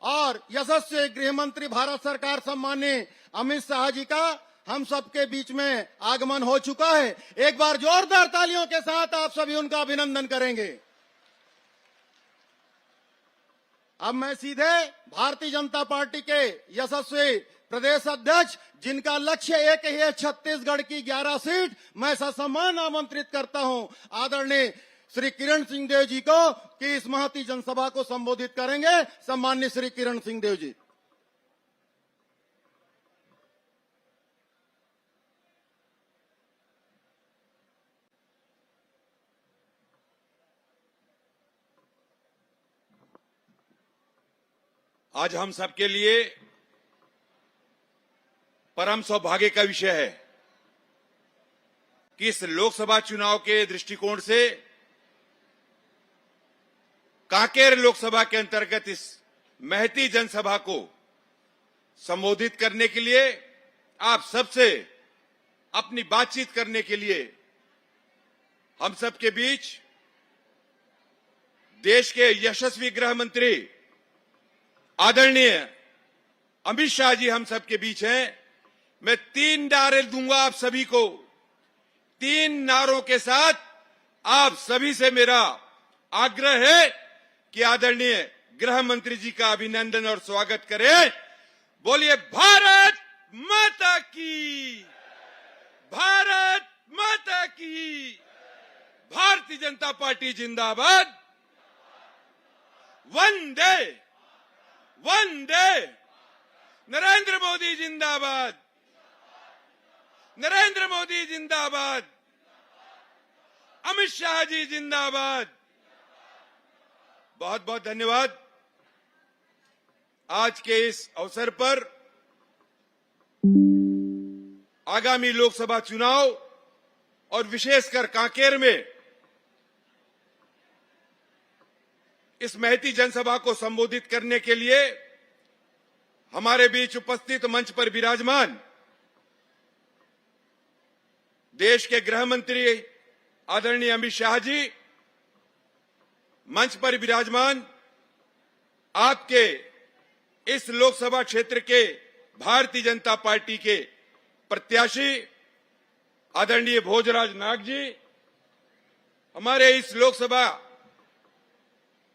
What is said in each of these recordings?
और यशस्वी गृह मंत्री भारत सरकार सम्माननीय अमित शाह जी का हम सबके बीच में आगमन हो चुका है। एक बार जोरदार तालियों के साथ आप सभी उनका अभिनंदन करेंगे। अब मैं सीधे भारतीय जनता पार्टी के यशस्वी प्रदेश अध्यक्ष, जिनका लक्ष्य एक ही है, छत्तीसगढ़ की 11 सीट, मैं ससम्मान आमंत्रित करता हूं आदरणीय श्री किरण सिंह देव जी को कि इस महती जनसभा को संबोधित करेंगे। सम्माननीय श्री किरण सिंह देव जी। आज हम सबके लिए परम सौभाग्य का विषय है कि इस लोकसभा चुनाव के दृष्टिकोण से कांकेर लोकसभा के अंतर्गत इस महती जनसभा को संबोधित करने के लिए, आप सबसे अपनी बातचीत करने के लिए हम सबके बीच देश के यशस्वी गृह मंत्री आदरणीय अमित शाह जी हम सबके बीच हैं। मैं 3 नारे दूंगा आप सभी को। 3 नारों के साथ आप सभी से मेरा आग्रह है कि आदरणीय गृह मंत्री जी का अभिनंदन और स्वागत करें। बोलिए भारत माता की, भारत माता की, भारतीय जनता पार्टी जिंदाबाद, वंदे वंदे, नरेंद्र मोदी जिंदाबाद, नरेंद्र मोदी जिंदाबाद, अमित शाह जी जिंदाबाद। बहुत बहुत धन्यवाद। आज के इस अवसर पर आगामी लोकसभा चुनाव और विशेषकर कांकेर में इस महती जनसभा को संबोधित करने के लिए हमारे बीच उपस्थित मंच पर विराजमान देश के गृह मंत्री आदरणीय अमित शाह जी, मंच पर विराजमान आपके इस लोकसभा क्षेत्र के भारतीय जनता पार्टी के प्रत्याशी आदरणीय भोजराज नाग जी, हमारे इस लोकसभा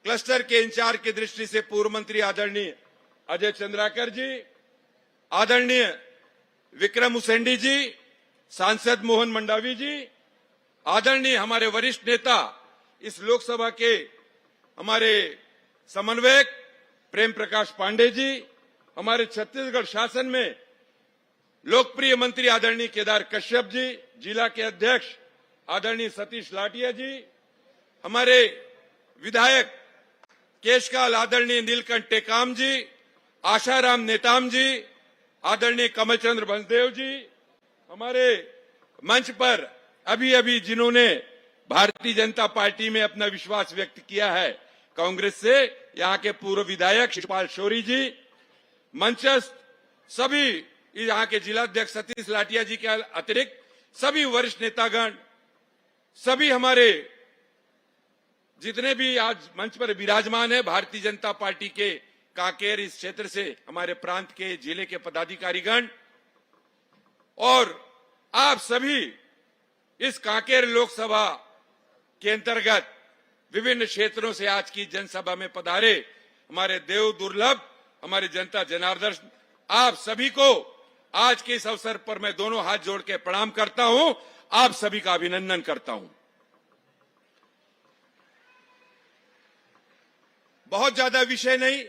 क्लस्टर के इंचार्ज की दृष्टि से पूर्व मंत्री आदरणीय अजय चंद्राकर जी, आदरणीय विक्रम उसेंडी जी, सांसद मोहन मंडावी जी, आदरणीय हमारे वरिष्ठ नेता इस लोकसभा के हमारे समन्वयक प्रेम प्रकाश पांडे जी, हमारे छत्तीसगढ़ शासन में लोकप्रिय मंत्री आदरणीय केदार कश्यप जी, जिला के अध्यक्ष आदरणीय सतीश लाटिया जी, हमारे विधायक केशकाल आदरणीय नीलकंठ टेकाम जी, आशाराम नेताम जी, आदरणीय कमलचंद्र बंसदेव जी, हमारे मंच पर अभी अभी जिन्होंने भारतीय जनता पार्टी में अपना विश्वास व्यक्त किया है कांग्रेस से, यहाँ के पूर्व विधायक शिवपाल शौरी जी, मंचस्थ सभी यहाँ के जिलाध्यक्ष सतीश लाटिया जी के अतिरिक्त सभी वरिष्ठ नेतागण, सभी हमारे जितने भी आज मंच पर विराजमान है भारतीय जनता पार्टी के कांकेर इस क्षेत्र से हमारे प्रांत के जिले के पदाधिकारीगण, और आप सभी इस कांकेर लोकसभा के अंतर्गत विभिन्न क्षेत्रों से आज की जनसभा में पधारे हमारे देव दुर्लभ हमारे जनता जनार्दन, आप सभी को आज के इस अवसर पर मैं दोनों हाथ जोड़ के प्रणाम करता हूं, आप सभी का अभिनंदन करता हूं। बहुत ज्यादा विषय नहीं,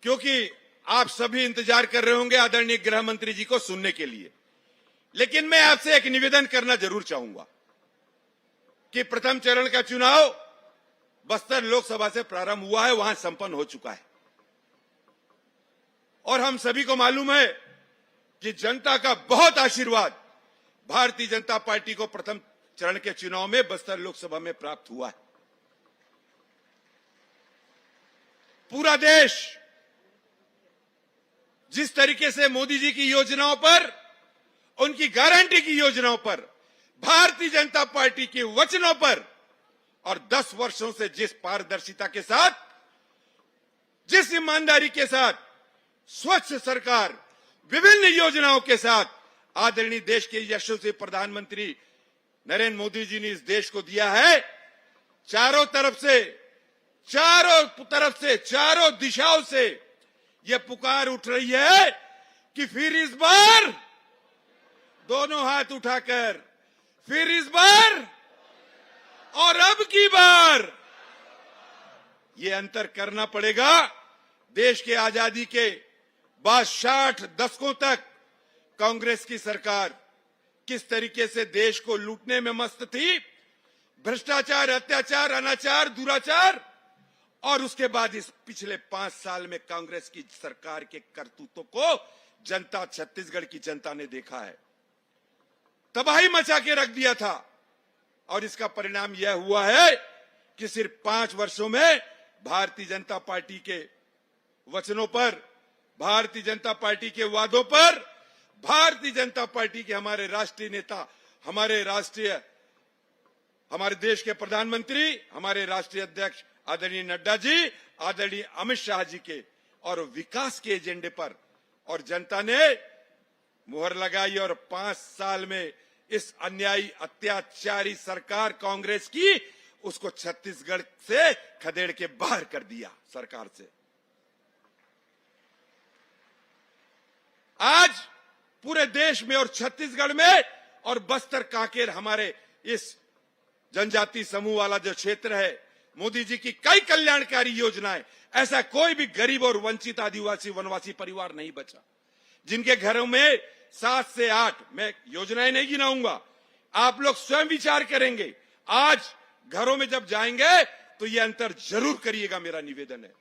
क्योंकि आप सभी इंतजार कर रहे होंगे आदरणीय गृह मंत्री जी को सुनने के लिए, लेकिन मैं आपसे एक निवेदन करना जरूर चाहूंगा कि प्रथम चरण का चुनाव बस्तर लोकसभा से प्रारंभ हुआ है, वहां संपन्न हो चुका है, और हम सभी को मालूम है कि जनता का बहुत आशीर्वाद भारतीय जनता पार्टी को प्रथम चरण के चुनाव में बस्तर लोकसभा में प्राप्त हुआ है। पूरा देश जिस तरीके से मोदी जी की योजनाओं पर, उनकी गारंटी की योजनाओं पर, भारतीय जनता पार्टी के वचनों पर और 10 वर्षों से जिस पारदर्शिता के साथ जिस इस ईमानदारी के साथ स्वच्छ सरकार, विभिन्न योजनाओं के साथ आदरणीय देश के यशस्वी प्रधानमंत्री नरेंद्र मोदी जी ने इस देश को दिया है। चारों तरफ से चारों दिशाओं से यह पुकार उठ रही है कि फिर इस बार दोनों हाथ उठाकर, फिर इस बार और अब की बार ये अंतर करना पड़ेगा। देश के आजादी के बाद 60 दशकों तक कांग्रेस की सरकार किस तरीके से देश को लूटने में मस्त थी, भ्रष्टाचार, अत्याचार, अनाचार, दुराचार, और उसके बाद इस पिछले 5 साल में कांग्रेस की सरकार के करतूतों को जनता, छत्तीसगढ़ की जनता ने देखा है। तबाही मचा के रख दिया था और इसका परिणाम यह हुआ है कि सिर्फ 5 वर्षों में भारतीय जनता पार्टी के वचनों पर, भारतीय जनता पार्टी के वादों पर, भारतीय जनता पार्टी के हमारे राष्ट्रीय नेता, हमारे देश के प्रधानमंत्री, हमारे राष्ट्रीय अध्यक्ष आदरणीय नड्डा जी, आदरणीय अमित शाह जी के और विकास के एजेंडे पर और जनता ने मुहर लगाई और 5 साल में इस अन्यायी, अत्याचारी सरकार कांग्रेस की, उसको छत्तीसगढ़ से खदेड़ के बाहर कर दिया सरकार से। आज पूरे देश में और छत्तीसगढ़ में और बस्तर, कांकेर, हमारे इस जनजाति समूह वाला जो क्षेत्र है, मोदी जी की कई कल्याणकारी योजनाएं, ऐसा कोई भी गरीब और वंचित आदिवासी वनवासी परिवार नहीं बचा जिनके घरों में 7 से 8, मैं योजनाएं नहीं गिनाऊंगा, आप लोग स्वयं विचार करेंगे। आज घरों में जब जाएंगे तो ये अंतर जरूर करिएगा। मेरा निवेदन है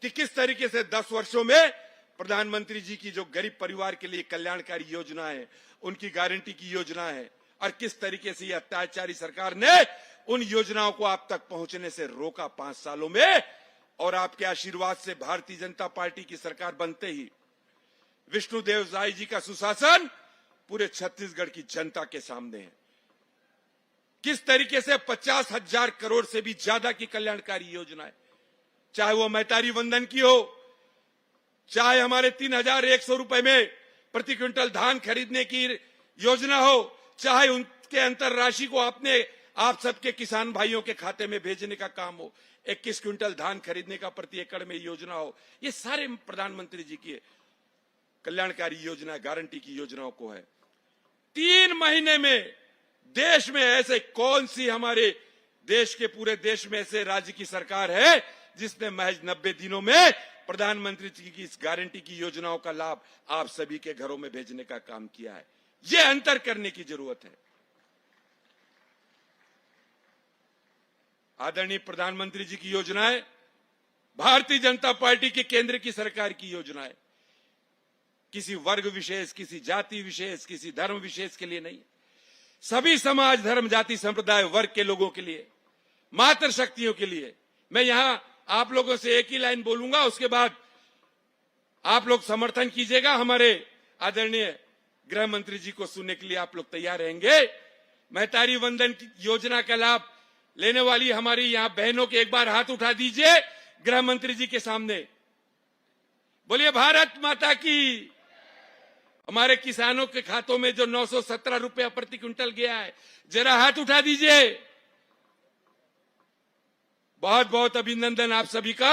कि किस तरीके से 10 वर्षों में प्रधानमंत्री जी की जो गरीब परिवार के लिए कल्याणकारी योजना है, उनकी गारंटी की योजना है, और किस तरीके से ये अत्याचारी सरकार ने उन योजनाओं को आप तक पहुंचने से रोका 5 सालों में। और आपके आशीर्वाद से भारतीय जनता पार्टी की सरकार बनते ही विष्णुदेव साई जी का सुशासन पूरे छत्तीसगढ़ की जनता के सामने है। किस तरीके से 50,000 करोड़ से भी ज्यादा की कल्याणकारी योजनाएं, चाहे वो मैतारी वंदन की हो, चाहे हमारे 3,100 रुपए में प्रति क्विंटल धान खरीदने की योजना हो, चाहे उनके अंतर राशि को आप सबके किसान भाइयों के खाते में भेजने का काम हो, 21 क्विंटल धान खरीदने का प्रति एकड़ में योजना हो, ये सारे प्रधानमंत्री जी की कल्याणकारी योजना, गारंटी की योजनाओं को है। 3 महीने में देश में ऐसे कौन सी हमारे देश के पूरे देश में ऐसे राज्य की सरकार है जिसने महज 90 दिनों में प्रधानमंत्री जी की इस गारंटी की योजनाओं का लाभ आप सभी के घरों में भेजने का काम किया है। यह अंतर करने की जरूरत है। आदरणीय प्रधानमंत्री जी की योजनाएं भारतीय जनता पार्टी के केंद्र की सरकार की योजनाएं किसी वर्ग विशेष, किसी जाति विशेष, किसी धर्म विशेष के लिए नहीं, सभी समाज, धर्म, जाति, संप्रदाय, वर्ग के लोगों के लिए, मातृ शक्तियों के लिए। मैं यहां आप लोगों से एक ही लाइन बोलूंगा, उसके बाद आप लोग समर्थन कीजिएगा। हमारे आदरणीय गृह मंत्री जी को सुनने के लिए आप लोग तैयार रहेंगे। महतारी वंदन की योजना का लाभ लेने वाली हमारी यहां बहनों के एक बार हाथ उठा दीजिए गृह मंत्री जी के सामने। बोलिए भारत माता की। हमारे किसानों के खातों में जो 917 रुपया प्रति क्विंटल गया है, जरा हाथ उठा दीजिए। बहुत बहुत अभिनंदन आप सभी का।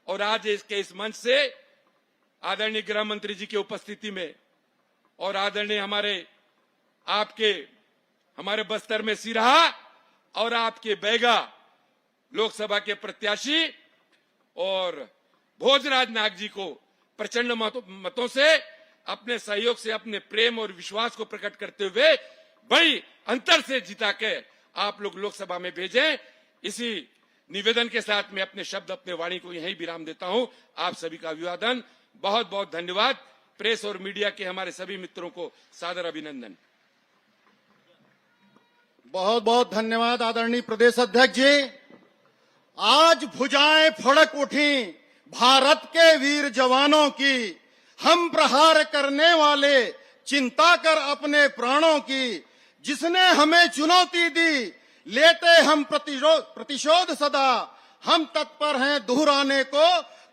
और आज इसके इस मंच से आदरणीय गृह मंत्री जी की उपस्थिति में और आदरणीय हमारे बस्तर में सिरहा और आपके बैगा लोकसभा के प्रत्याशी और भोजराज नाग जी को प्रचंड मतों से अपने सहयोग से अपने प्रेम और विश्वास को प्रकट करते हुए बड़ी अंतर से जिता के आप लोग लोकसभा में भेजें। इसी निवेदन के साथ मैं अपने शब्द, अपने वाणी को यहीं विराम देता हूं। आप सभी का अभिवादन, बहुत बहुत धन्यवाद। प्रेस और मीडिया के हमारे सभी मित्रों को सादर अभिनंदन। बहुत बहुत धन्यवाद आदरणीय प्रदेश अध्यक्ष जी। आज भुजाएं फड़क उठी भारत के वीर जवानों की, हम प्रहार करने वाले चिंता कर अपने प्राणों की। जिसने हमें चुनौती दी लेते हम प्रतिशोध सदा, हम तत्पर हैं दोहराने को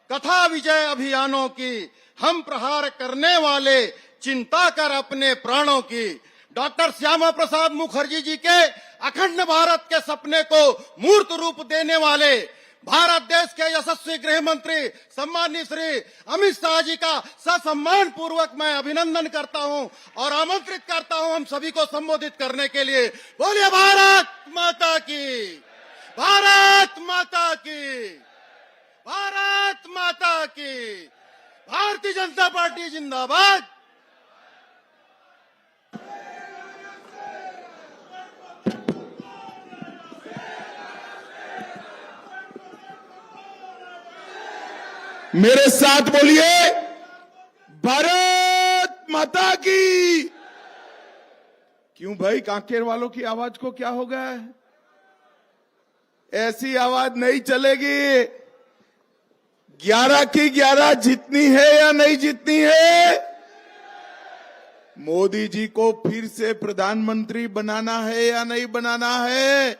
कथा विजय अभियानों की, हम प्रहार करने वाले चिंता कर अपने प्राणों की। डॉक्टर श्यामा प्रसाद मुखर्जी जी के अखंड भारत के सपने को मूर्त रूप देने वाले भारत देश के यशस्वी गृह मंत्री सम्माननीय श्री अमित शाह जी का ससम्मान पूर्वक मैं अभिनंदन करता हूं और आमंत्रित करता हूं हम सभी को संबोधित करने के लिए। बोलिए भारत माता की, भारत माता की, भारत माता की। भारतीय जनता पार्टी जिंदाबाद। मेरे साथ बोलिए, भारत माता की। क्यों भाई, कांकेर वालों की आवाज को क्या हो गया है? ऐसी आवाज नहीं चलेगी। 11 की 11 जीतनी है या नहीं जीतनी है? मोदी जी को फिर से प्रधानमंत्री बनाना है या नहीं बनाना है?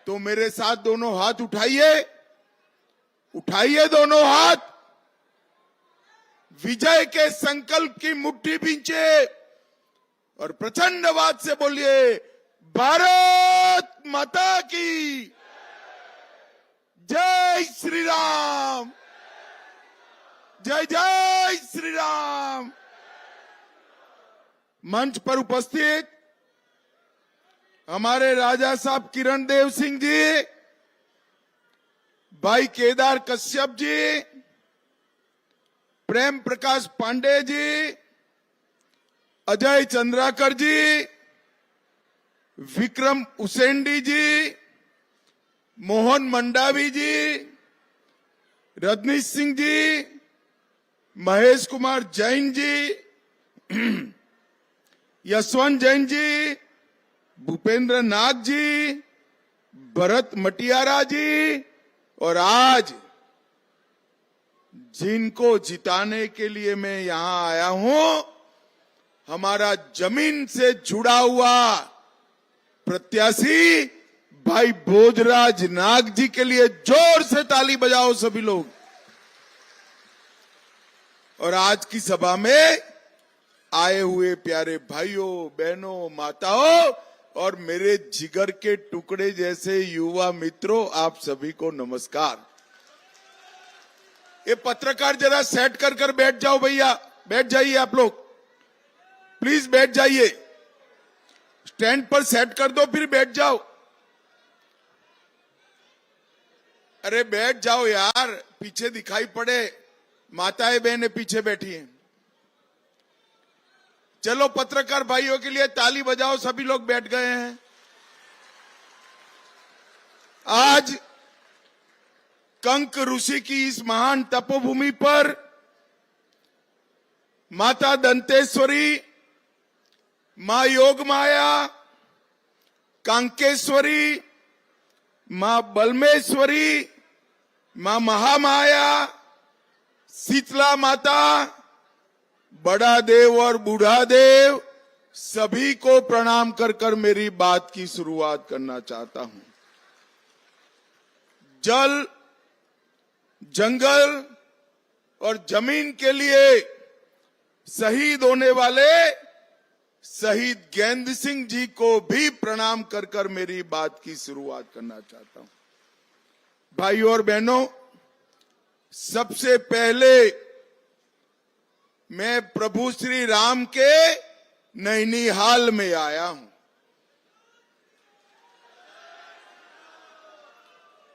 तो मेरे साथ दोनों हाथ उठाइए, उठाइए दोनों हाथ, विजय के संकल्प की मुट्ठी भींचे और प्रचंड आवाज से बोलिए, भारत माता की जय श्री राम, जय जय श्री राम। मंच पर उपस्थित हमारे राजा साहब किरण देव सिंह जी, भाई केदार कश्यप जी, प्रेम प्रकाश पांडे जी, अजय चंद्राकर जी, विक्रम उसेंडी जी, मोहन मंडावी जी, रजनीश सिंह जी, महेश कुमार जैन जी, यशवंत जैन जी, भूपेंद्र नाग जी, भरत मटियारा जी, और आज जिनको जिताने के लिए मैं यहां आया हूं, हमारा जमीन से जुड़ा हुआ प्रत्याशी भाई भोजराज नाग जी के लिए जोर से ताली बजाओ सभी लोग। और आज की सभा में आए हुए प्यारे भाइयों, बहनों, माताओं और मेरे जिगर के टुकड़े जैसे युवा मित्रों, आप सभी को नमस्कार। ये पत्रकार जरा सेट कर बैठ जाओ भैया, बैठ जाइए आप लोग, प्लीज बैठ जाइए। स्टैंड पर सेट कर दो, फिर बैठ जाओ। अरे बैठ जाओ यार, पीछे दिखाई पड़े, माताएं बहनें पीछे बैठी हैं। चलो पत्रकार भाइयों के लिए ताली बजाओ, सभी लोग बैठ गए हैं। आज कंक ऋषि की इस महान तपोभूमि पर माता दंतेश्वरी, मां योगमाया, कांकेश्वरी, मां बलमेश्वरी, मां महामाया, शीतला माता, बड़ा देव और बूढ़ा देव, सभी को प्रणाम कर मेरी बात की शुरुआत करना चाहता हूं। जल, जंगल और जमीन के लिए शहीद होने वाले शहीद गेंद सिंह जी को भी प्रणाम कर मेरी बात की शुरुआत करना चाहता हूं। भाइयों और बहनों, सबसे पहले मैं प्रभु श्री राम के नैनीहाल में आया हूं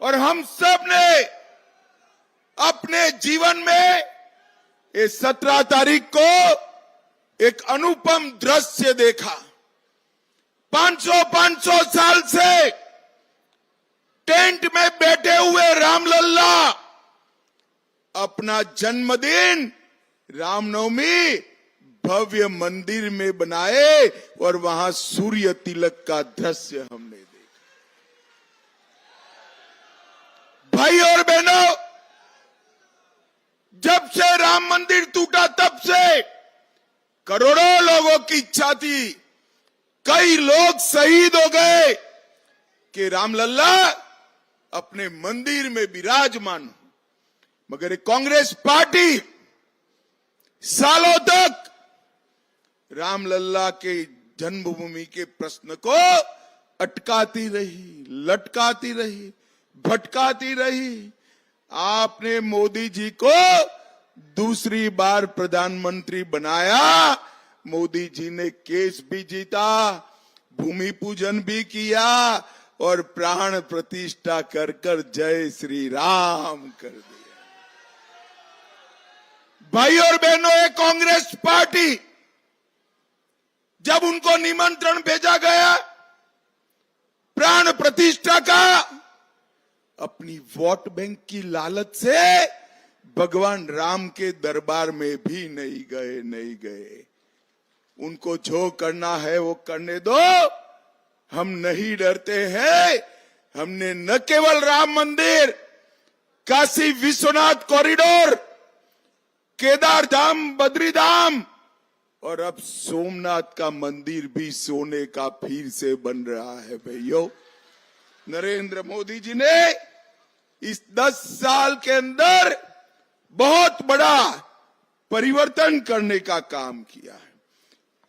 और हम सब ने अपने जीवन में इस 17 तारीख को एक अनुपम दृश्य देखा। 500 साल से टेंट में बैठे हुए रामलल्ला अपना जन्मदिन रामनवमी भव्य मंदिर में बनाए और वहां सूर्य तिलक का दृश्य हमने देखा। भाई और बहनों, जब से राम मंदिर टूटा तब से करोड़ों लोगों की इच्छा थी, कई लोग शहीद हो गए कि रामलल्ला अपने मंदिर में विराजमान हो। मगर ये कांग्रेस पार्टी सालों तक रामलल्ला के जन्मभूमि के प्रश्न को अटकाती रही, लटकाती रही, भटकाती रही। आपने मोदी जी को दूसरी बार प्रधानमंत्री बनाया। मोदी जी ने केस भी जीता, भूमि पूजन भी किया और प्राण प्रतिष्ठा कर कर जय श्री राम कर दिया। भाई और बहनों, ये कांग्रेस पार्टी जब उनको निमंत्रण भेजा गया प्राण प्रतिष्ठा का, अपनी वोट बैंक की लालच से भगवान राम के दरबार में भी नहीं गए। उनको जो करना है वो करने दो, हम नहीं डरते हैं। हमने न केवल राम मंदिर, काशी विश्वनाथ कॉरिडोर, केदार धाम, बद्री धाम और अब सोमनाथ का मंदिर भी सोने का फिर से बन रहा है। भाइयों, नरेंद्र मोदी जी ने इस 10 साल के अंदर बहुत बड़ा परिवर्तन करने का काम किया है।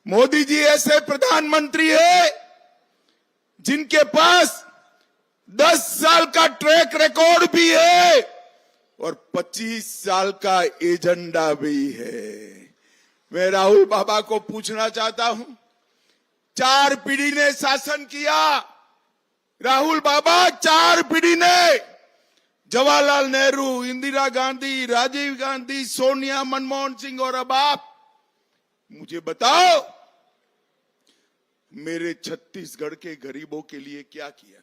मोदी जी ऐसे प्रधानमंत्री है जिनके पास 10 साल का ट्रैक रिकॉर्ड भी है और 25 साल का एजेंडा भी है। मैं राहुल बाबा को पूछना चाहता हूं, 4 पीढ़ी ने शासन किया। राहुल बाबा 4 पीढ़ी ने, जवाहरलाल नेहरू, इंदिरा गांधी, राजीव गांधी, सोनिया, मनमोहन सिंह और अब आप, मुझे बताओ मेरे छत्तीसगढ़ के गरीबों के लिए क्या किया?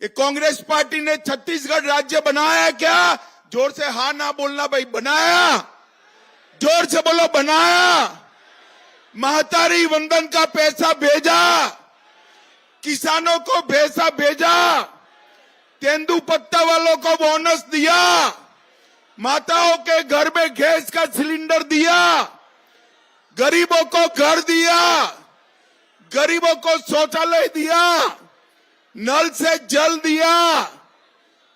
ये कांग्रेस पार्टी ने छत्तीसगढ़ राज्य बनाया क्या? जोर से हाँ ना बोलना भाई, बनाया? जोर से बोलो, बनाया। महतारी वंदन का पैसा भेजा, किसानों को पैसा भेजा, तेंदुपत्ता वालों को बोनस दिया, माताओं के घर में गैस का सिलेंडर दिया, गरीबों को घर दिया, गरीबों को शौचालय दिया, नल से जल दिया,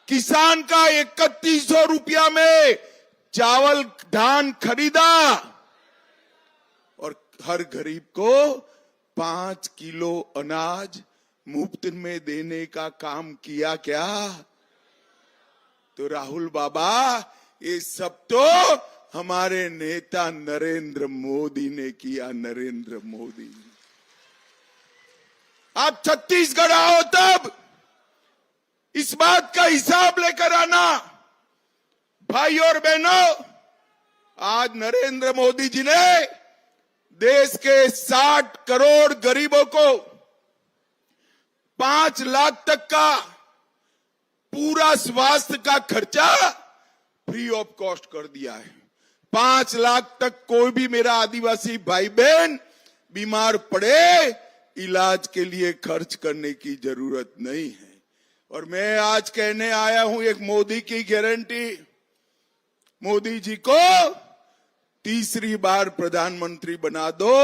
किसान का 3100 रुपया में चावल धान खरीदा और हर गरीब को 5 किलो अनाज मुफ्त में देने का काम किया क्या? तो राहुल बाबा, ये सब तो हमारे नेता नरेंद्र मोदी ने किया। नरेंद्र मोदी, आप छत्तीसगढ़ आओ तब इस बात का हिसाब लेकर आना। भाई और बहनों, आज नरेंद्र मोदी जी ने देश के 60 करोड़ गरीबों को 5 लाख तक का पूरा स्वास्थ्य का खर्चा फ्री ऑफ कॉस्ट कर दिया है। 5 लाख तक कोई भी मेरा आदिवासी भाई बहन बीमार पड़े, इलाज के लिए खर्च करने की जरूरत नहीं है। और मैं आज कहने आया हूं एक मोदी की गारंटी। मोदी जी को तीसरी बार प्रधानमंत्री बना दो।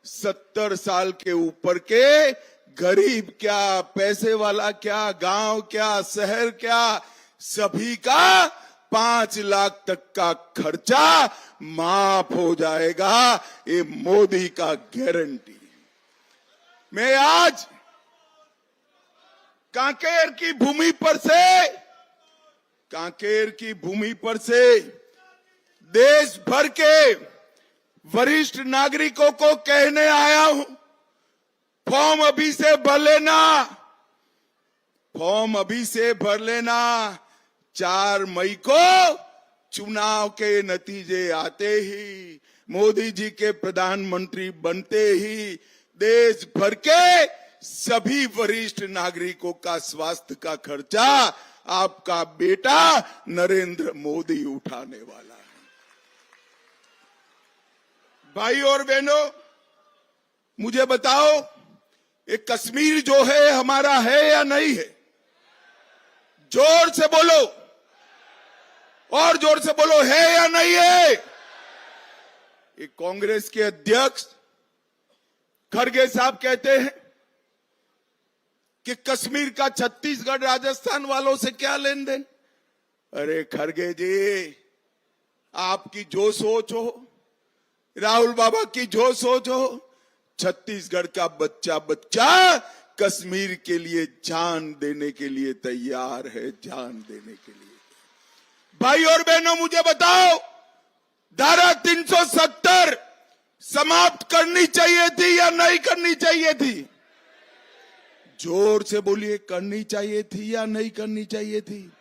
70 साल के ऊपर के गरीब क्या, पैसे वाला क्या, गांव क्या, शहर क्या, सभी का 5 लाख तक का खर्चा माफ हो जाएगा। ये मोदी का गारंटी। मैं आज कांकेर की भूमि पर से देश भर के वरिष्ठ नागरिकों को कहने आया हूं, फॉर्म अभी से भर लेना। 4 मई को चुनाव के नतीजे आते ही, मोदी जी के प्रधानमंत्री बनते ही देश भर के सभी वरिष्ठ नागरिकों का स्वास्थ्य का खर्चा आपका बेटा नरेंद्र मोदी उठाने वाला है। भाई और बहनों, मुझे बताओ, ये कश्मीर जो है हमारा है या नहीं है? जोर से बोलो, और जोर से बोलो, है या नहीं है? ये कांग्रेस के अध्यक्ष खड़गे साहब कहते हैं कि कश्मीर का छत्तीसगढ़ राजस्थान वालों से क्या लेन देन। अरे खड़गे जी, आपकी जो सोच हो, राहुल बाबा की जो सोच हो, छत्तीसगढ़ का बच्चा बच्चा कश्मीर के लिए जान देने के लिए तैयार है, जान देने के लिए। भाई और बहनों, मुझे बताओ, धारा 370 समाप्त करनी चाहिए थी या नहीं करनी चाहिए थी? जोर से बोलिए, करनी चाहिए थी या नहीं करनी चाहिए थी?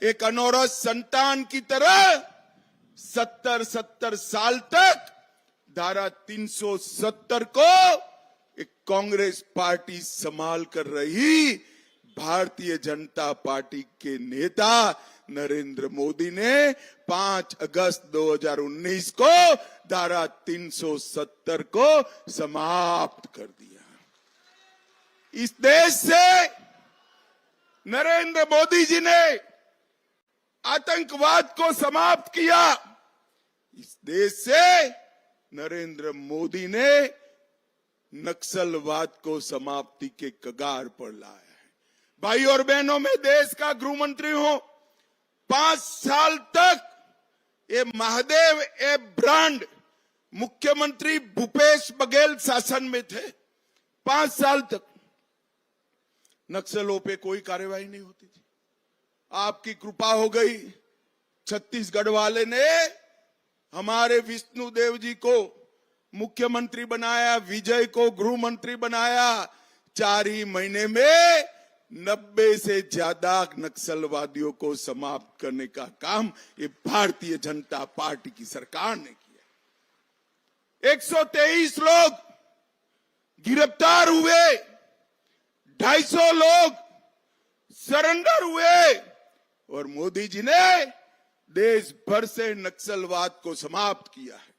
एक अनौरत संतान की तरह 70 साल तक धारा 370 को एक कांग्रेस पार्टी संभाल कर रही भारतीय जनता पार्टी के नेता नरेंद्र मोदी ने 5 अगस्त 2019 को धारा 370 को समाप्त कर दिया। इस देश से नरेंद्र मोदी जी ने आतंकवाद को समाप्त किया। इस देश से नरेंद्र मोदी ने नक्सलवाद को समाप्ति के कगार पर लाया है। भाई और बहनों, मैं देश का गृह मंत्री हूं। 5 साल तक ये महादेव ए ब्रांड मुख्यमंत्री भूपेश बघेल शासन में थे। 5 साल तक नक्सलों पे कोई कार्रवाई नहीं होती थी। आपकी कृपा हो गई, छत्तीसगढ़ वाले ने हमारे विष्णुदेव जी को मुख्यमंत्री बनाया, विजय को गृह मंत्री बनाया। 4 ही महीने में 90 से ज्यादा नक्सलवादियों को समाप्त करने का काम ये भारतीय जनता पार्टी की सरकार ने किया। 123 लोग गिरफ्तार हुए, 250 लोग सरेंडर हुए और मोदी जी ने देश भर से नक्सलवाद को समाप्त किया है।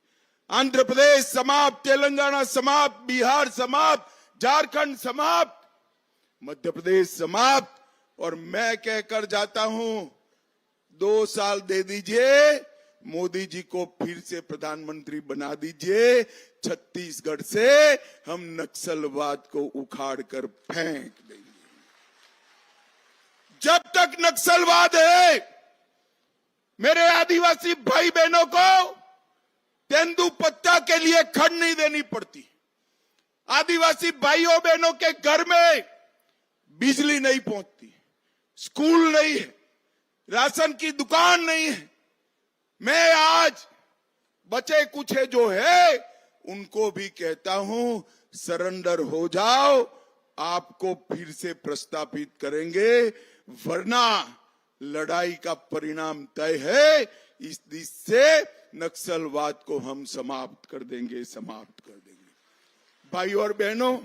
आंध्र प्रदेश समाप्त, तेलंगाना समाप्त, बिहार समाप्त, झारखंड समाप्त, मध्य प्रदेश समाप्त। और मैं कहकर जाता हूं, 2 साल दे दीजिए, मोदी जी को फिर से प्रधानमंत्री बना दीजिए। छत्तीसगढ़ से हम नक्सलवाद को उखाड़ कर फेंक देंगे। जब तक नक्सलवाद है, मेरे आदिवासी भाई बहनों को तेंदुपत्ता के लिए खड़ नहीं देनी पड़ती। आदिवासी भाइयों बहनों के घर में बिजली नहीं पहुंचती, स्कूल नहीं है, राशन की दुकान नहीं है। मैं आज बचे कुछे जो है उनको भी कहता हूं, सरेंडर हो जाओ, आपको फिर से प्रस्तापित करेंगे, वरना लड़ाई का परिणाम तय है। इस दिश से नक्सलवाद को हम समाप्त कर देंगे, समाप्त कर देंगे। भाई और बहनों,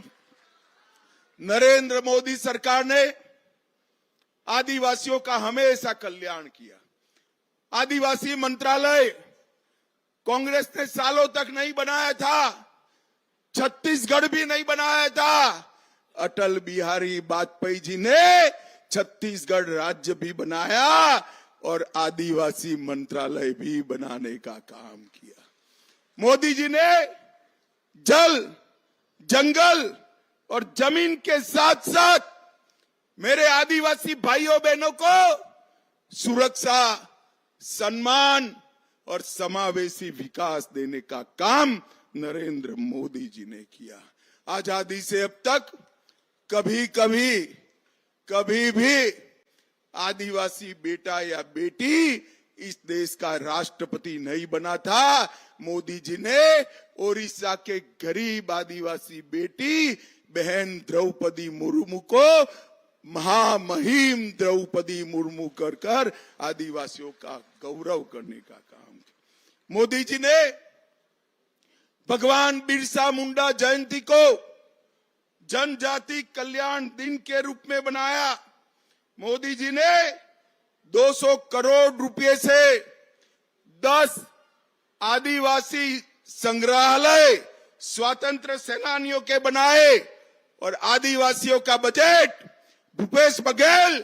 नरेंद्र मोदी सरकार ने आदिवासियों का हमेशा कल्याण किया। आदिवासी मंत्रालय कांग्रेस ने सालों तक नहीं बनाया था, छत्तीसगढ़ भी नहीं बनाया था। अटल बिहारी वाजपेयी जी ने छत्तीसगढ़ राज्य भी बनाया और आदिवासी मंत्रालय भी बनाने का काम किया। मोदी जी ने जल, जंगल और जमीन के साथ साथ मेरे आदिवासी भाइयों बहनों को सुरक्षा, सम्मान और समावेशी विकास देने का काम नरेंद्र मोदी जी ने किया। आजादी से अब तक कभी भी आदिवासी बेटा या बेटी इस देश का राष्ट्रपति नहीं बना था। मोदी जी ने ओडिशा के गरीब आदिवासी बेटी बहन द्रौपदी मुर्मू को महामहिम द्रौपदी मुर्मू कर आदिवासियों का गौरव करने का काम किया। मोदी जी ने भगवान बिरसा मुंडा जयंती को जनजाति कल्याण दिन के रूप में बनाया। मोदी जी ने 200 करोड़ रुपए से 10 आदिवासी संग्रहालय स्वतंत्र सेनानियों के बनाए और आदिवासियों का बजट भूपेश बघेल,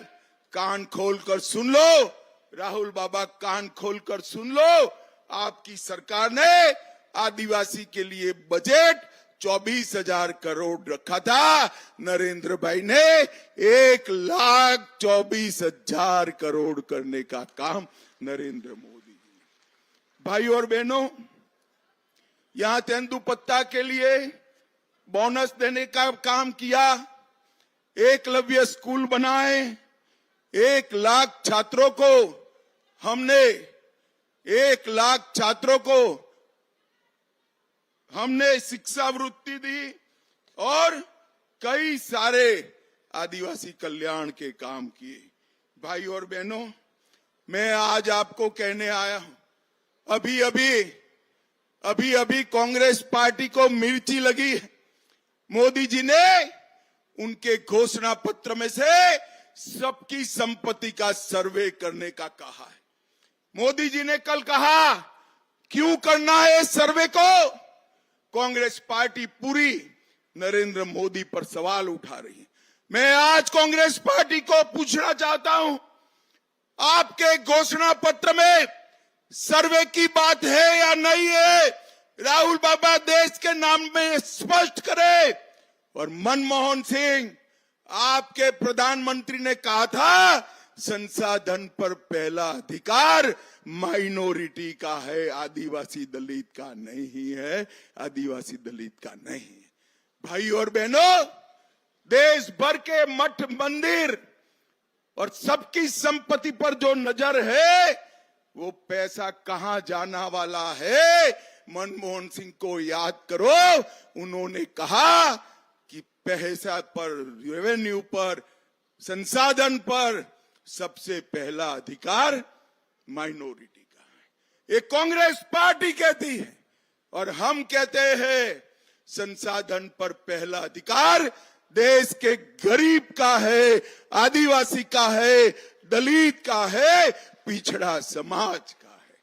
कान खोलकर सुन लो, राहुल बाबा कान खोलकर सुन लो, आपकी सरकार ने आदिवासी के लिए बजट 24,000 करोड़ रखा था, नरेंद्र भाई ने 1,24,000 करोड़ करने का काम नरेंद्र मोदी जी। भाई और बहनों, यहां तेंदुपत्ता के लिए बोनस देने का काम किया, एकलव्य स्कूल बनाए, 1 लाख छात्रों को हमने 1 लाख छात्रों को हमने शिक्षा वृत्ति दी और कई सारे आदिवासी कल्याण के काम किए। भाई और बहनों, मैं आज आपको कहने आया हूं, अभी अभी कांग्रेस पार्टी को मिर्ची लगी है। मोदी जी ने उनके घोषणा पत्र में से सबकी संपत्ति का सर्वे करने का कहा है। मोदी जी ने कल कहा, क्यों करना है इस सर्वे को? कांग्रेस पार्टी पूरी नरेंद्र मोदी पर सवाल उठा रही है। मैं आज कांग्रेस पार्टी को पूछना चाहता हूं, आपके घोषणा पत्र में सर्वे की बात है या नहीं है? राहुल बाबा देश के नाम में स्पष्ट करे। और मनमोहन सिंह, आपके प्रधानमंत्री ने कहा था, संसाधन पर पहला अधिकार माइनॉरिटी का है, आदिवासी दलित का नहीं है, आदिवासी दलित का नहीं है। भाई और बहनों, देश भर के मठ मंदिर और सबकी संपत्ति पर जो नजर है, वो पैसा कहां जाना वाला है? मनमोहन सिंह को याद करो, उन्होंने कहा कि पैसा पर, रेवेन्यू पर, संसाधन पर सबसे पहला अधिकार माइनॉरिटी का है। ये कांग्रेस पार्टी कहती है और हम कहते हैं संसाधन पर पहला अधिकार देश के गरीब का है, आदिवासी का है, दलित का है, पिछड़ा समाज का है।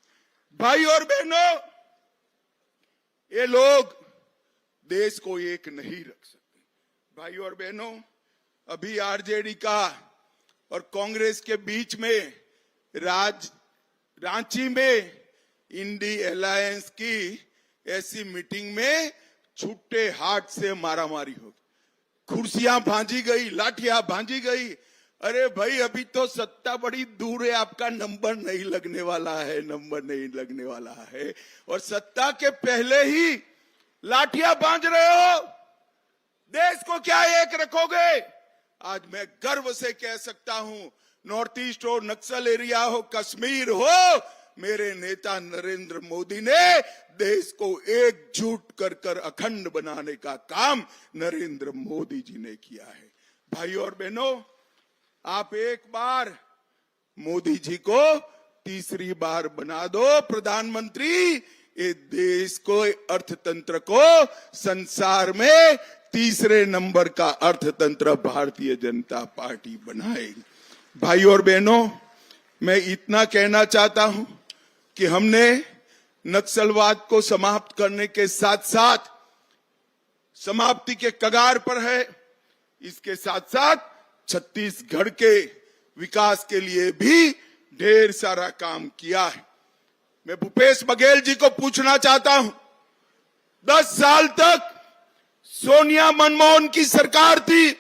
भाई और बहनों, ये लोग देश को एक नहीं रख सकते। भाई और बहनों, अभी आरजेडी का और कांग्रेस के बीच में रांची में इंडी अलायंस की ऐसी मीटिंग में छुट्टे हाथ से मारामारी हो गई, कुर्सियां भांजी गई, लाठियां भांजी गई। अरे भाई, अभी तो सत्ता बड़ी दूर है, आपका नंबर नहीं लगने वाला है, नंबर नहीं लगने वाला है, और सत्ता के पहले ही लाठियां बांध रहे हो। देश को क्या एक रखोगे? आज मैं गर्व से कह सकता हूं, नॉर्थ ईस्ट हो, नक्सल एरिया हो, कश्मीर हो, मेरे नेता नरेंद्र मोदी ने देश को एकजुट कर कर अखंड बनाने का काम नरेंद्र मोदी जी ने किया है। भाई और बहनों, आप एक बार मोदी जी को तीसरी बार बना दो प्रधानमंत्री, ये देश को, अर्थतंत्र को संसार में तीसरे नंबर का अर्थतंत्र भारतीय जनता पार्टी बनाएगी। भाई और बहनों, मैं इतना कहना चाहता हूं कि हमने नक्सलवाद को समाप्त करने के साथ साथ, समाप्ति के कगार पर है, इसके साथ साथ छत्तीसगढ़ के विकास के लिए भी ढेर सारा काम किया है। मैं भूपेश बघेल जी को पूछना चाहता हूं, 10 साल तक सोनिया मनमोहन की सरकार थी,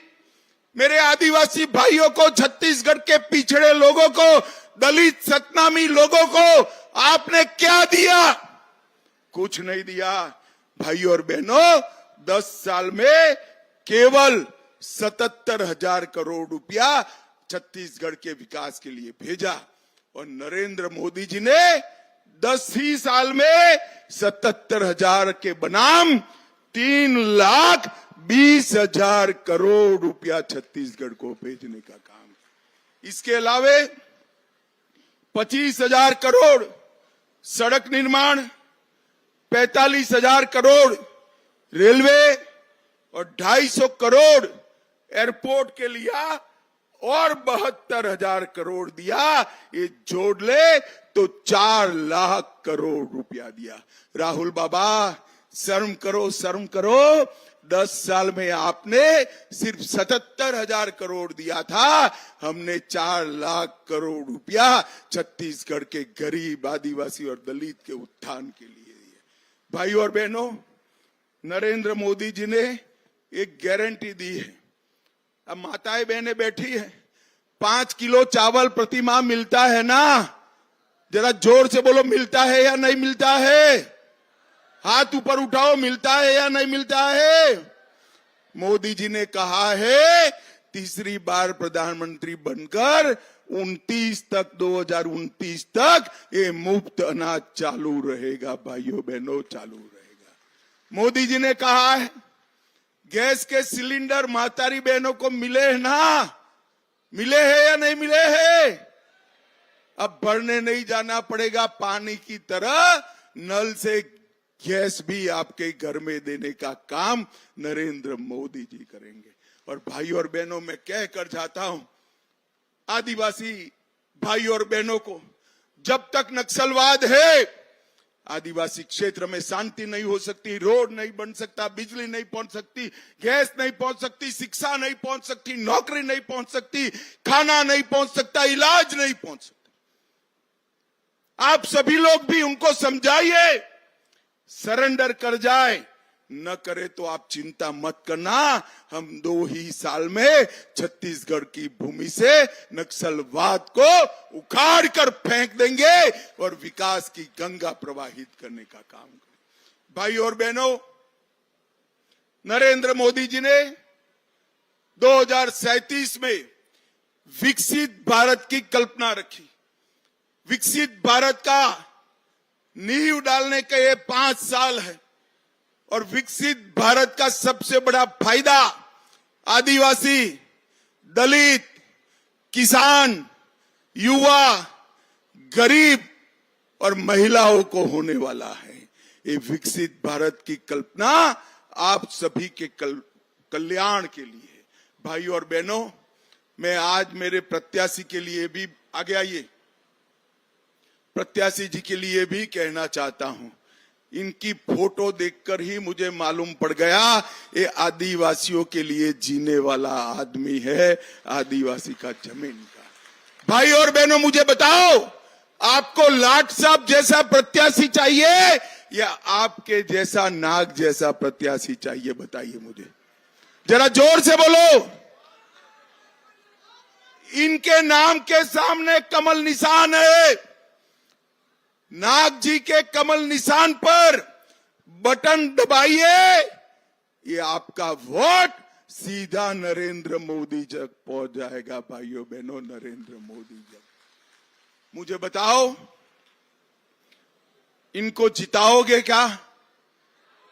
मेरे आदिवासी भाइयों को, छत्तीसगढ़ के पिछड़े लोगों को, दलित सतनामी लोगों को आपने क्या दिया? कुछ नहीं दिया। भाई और बहनों, 10 साल में केवल 77,000 करोड़ रुपया छत्तीसगढ़ के विकास के लिए भेजा, और नरेंद्र मोदी जी ने 10 ही साल में 77,000 के बनाम 3,20,000 करोड़ रुपया छत्तीसगढ़ को भेजने का काम। इसके अलावे 25,000 करोड़ सड़क निर्माण, 45,000 करोड़ रेलवे और 250 करोड़ एयरपोर्ट के लिया और 72,000 करोड़ दिया। ये जोड़ ले तो 4 लाख करोड़ रुपया दिया। राहुल बाबा, शर्म करो, शर्म करो। 10 साल में आपने सिर्फ 77,000 करोड़ दिया था, हमने 4 लाख करोड़ रुपया छत्तीसगढ़ के गरीब, आदिवासी और दलित के उत्थान के लिए दिया। भाई और बहनों, नरेंद्र मोदी जी ने एक गारंटी दी है। अब माताएं बहनें बैठी है, 5 किलो चावल प्रति माह मिलता है ना? जरा जोर से बोलो, मिलता है या नहीं मिलता है? हाथ ऊपर उठाओ, मिलता है या नहीं मिलता है? मोदी जी ने कहा है तीसरी बार प्रधानमंत्री बनकर 2029 तक ये मुफ्त अनाज चालू रहेगा। भाइयों बहनों, चालू रहेगा। मोदी जी ने कहा है गैस के सिलेंडर महतारी बहनों को मिले हैं ना? मिले हैं या नहीं मिले हैं? अब भरने नहीं जाना पड़ेगा, पानी की तरह नल से गैस भी आपके घर में देने का काम नरेंद्र मोदी जी करेंगे। और भाइयों और बहनों, मैं कह कर जाता हूं आदिवासी भाइयों और बहनों को, जब तक नक्सलवाद है आदिवासी क्षेत्र में शांति नहीं हो सकती, रोड नहीं बन सकता, बिजली नहीं पहुंच सकती, गैस नहीं पहुंच सकती, शिक्षा नहीं पहुंच सकती, नौकरी नहीं पहुंच सकती, खाना नहीं पहुंच सकता, इलाज नहीं पहुंच सकता। आप सभी लोग भी उनको समझाइए, सरेंडर कर जाए, न करे तो आप चिंता मत करना, हम 2 ही साल में छत्तीसगढ़ की भूमि से नक्सलवाद को उखाड़ कर फेंक देंगे और विकास की गंगा प्रवाहित करने का काम करेंगे। भाई और बहनों, नरेंद्र मोदी जी ने 2037 में विकसित भारत की कल्पना रखी। विकसित भारत का नींव डालने के ये 5 साल है और विकसित भारत का सबसे बड़ा फायदा आदिवासी, दलित, किसान, युवा, गरीब और महिलाओं को होने वाला है। ये विकसित भारत की कल्पना आप सभी के कल्याण के लिए है। भाइयों और बहनों, मैं आज मेरे प्रत्याशी के लिए भी आगे आइए, प्रत्याशी जी के लिए भी कहना चाहता हूं, इनकी फोटो देखकर ही मुझे मालूम पड़ गया ये आदिवासियों के लिए जीने वाला आदमी है, आदिवासी का जमीन का। भाई और बहनों, मुझे बताओ, आपको लाट साहब जैसा प्रत्याशी चाहिए या आपके जैसा नाग जैसा प्रत्याशी चाहिए? बताइए मुझे, जरा जोर से बोलो। इनके नाम के सामने कमल निशान है, नाग जी के कमल निशान पर बटन दबाइए, ये आपका वोट सीधा नरेंद्र मोदी तक पहुंच जाएगा। भाइयों बहनों, नरेंद्र मोदी जी, मुझे बताओ, इनको जिताओगे क्या?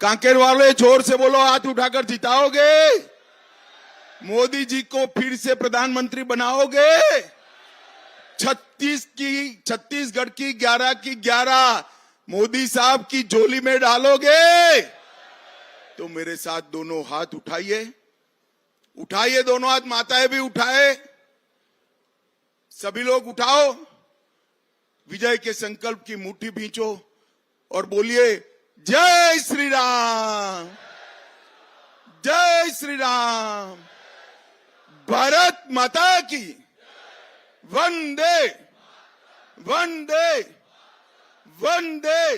कांकेर वाले जोर से बोलो, हाथ उठाकर जिताओगे? मोदी जी को फिर से प्रधानमंत्री बनाओगे? छत्तीसगढ़ की 11 की 11 मोदी साहब की झोली में डालोगे? तो मेरे साथ दोनों हाथ उठाइए, उठाइए दोनों हाथ, माताएं भी उठाए, सभी लोग उठाओ, विजय के संकल्प की मुट्ठी भींचो और बोलिए, जय श्री राम, जय श्री राम, भारत माता की, वंदे वंदे वंदे